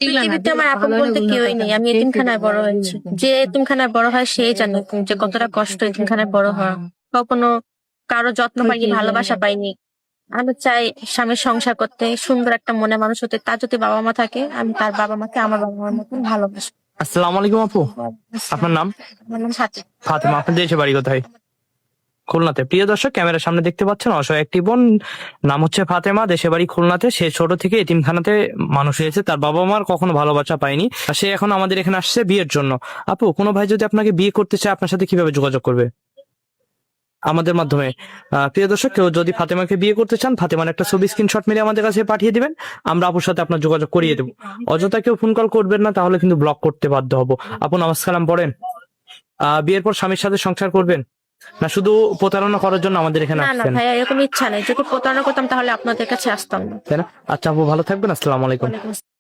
পৃথিবীতে আমার আপন বলতে কেউই নেই, আমি এতিমখানায় বড় হয়েছি। যে এতিমখানায় বড় হয় সেই জানে যে কতটা কষ্ট এতিমখানায় বড় হওয়া। কখনো কারো যত্ন পাইনি, ভালোবাসা পাইনি। আমি চাই স্বামীর সংসার করতে, সুন্দর একটা মনে মানুষ হতে। তার যদি বাবা মা থাকে, আমি তার বাবা মাকে আমার বাবা মার মতন ভালোবাসবো। আসসালামু আলাইকুম আপু, আপনার নাম? আমার নাম সাথী। ফাতেমা। আপনার দেশে বাড়ি কোথায়? খুলনাতে। প্রিয় দর্শক, ক্যামেরার সামনে দেখতে পাচ্ছেন অসহায় একটি বোন, নাম হচ্ছে ফাতেমা, দেশে বাড়ি খুলনাতে। সে ছোট থেকে এতিমখানাতে মানুষ হয়েছে, তার বাবা মার কখনো ভালোবাসা পায়নি। আর সে এখন আমাদের এখানে আসছে বিয়ের জন্য। আপু, কোনো ভাই যদি আপনাকে বিয়ে করতে চায়, আপনার সাথে কিভাবে যোগাযোগ করবে? আমাদের মাধ্যমে। প্রিয় দর্শক, কেউ যদি ফাতেমাকে বিয়ে করতে চান, ফাতেমার একটা ছবি স্ক্রিনশট মেরে আমাদের কাছে পাঠিয়ে দিবেন, আমরা আপুর সাথে আপনার যোগাযোগ করিয়ে দেবো। অযথা কেউ ফোন কল করবেন না, তাহলে কিন্তু ব্লক করতে বাধ্য হব। আপু, নামাজ কালাম পড়েন? বিয়ের পর স্বামীর সাথে সংসার করবেন, না শুধু প্রতারণা করার জন্য আমাদের এখানে না না আসছেন? ভাইয়া, এরকম ইচ্ছা নেই। যদি প্রতারণা করতাম তাহলে আপনাদের কাছে আসতাম না। তাই না? আচ্ছা আপু, ভালো থাকবেন। আসসালামু আলাইকুম। ওয়ালাইকুম আসসালাম।